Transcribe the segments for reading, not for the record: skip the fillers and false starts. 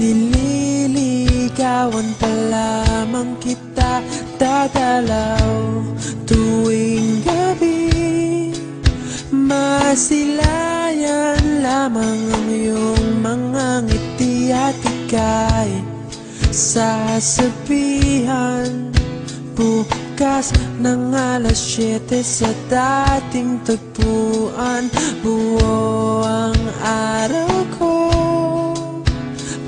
Nililigawan pa lamang kita, dadalaw tuwing gabi. Masilayan lamang ang iyong mga ngiti at ika'y sasabihan bukas ng alas 7 sa dating tagpuan. Buo ang araw ko,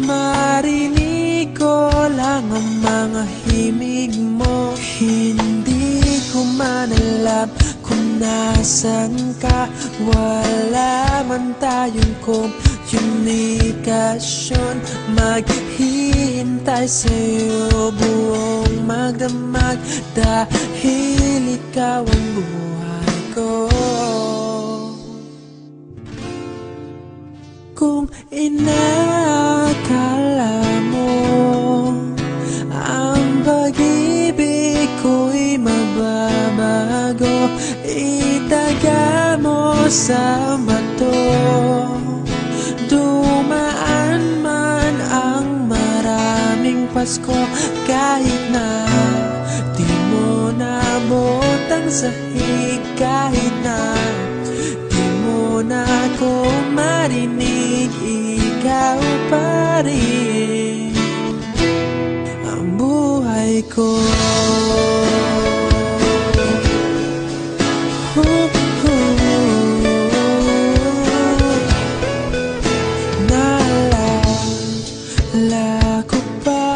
marinig ko lang ang mga himig mo. Hindi ko man alam kung nasan ka, wala man tayong komunikasyon. Maghihintay sa'yo buong magdamag, dahil ikaw ang buhay ko. Kung inakala mo ang pag-ibig ko'y mababago, itaga mo sa bato. Dumaan man ang maraming Pasko, kahit na di mo naabot ang sahig, kahit na di mo na ako marinig, ikaw pa rin ang buhay ko. Naalala ko pa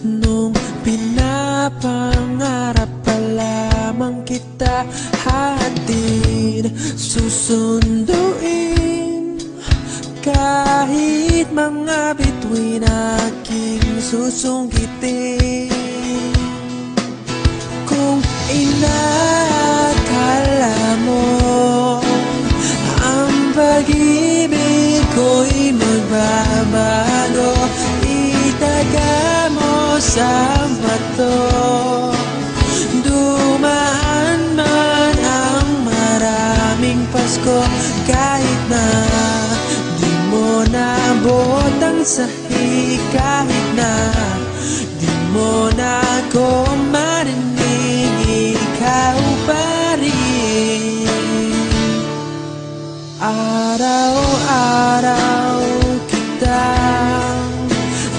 nung pinapangarap pa lamang kita, hatid susunduin kahit mga bituin aking susungkitin. Kung inakala mo ang pag-ibig ko'y magbabago, itaga mo sa bato. Dumaan man ang maraming Pasko, kahit na di mo naabot ang sahig, kahit na di mo na ako marinig, ikaw pa rin. Araw-araw kitang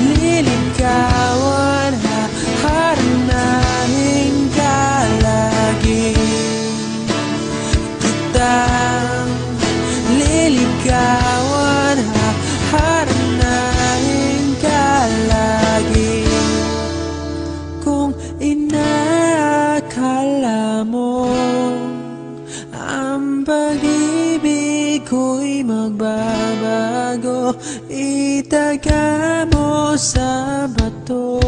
liligawan, haharanahin ka lagi. Kitang liligawan, haharanahin ka lagi. Kung inakala mo ang pag-ibig ko'y magbabago, itaga mo sa bato.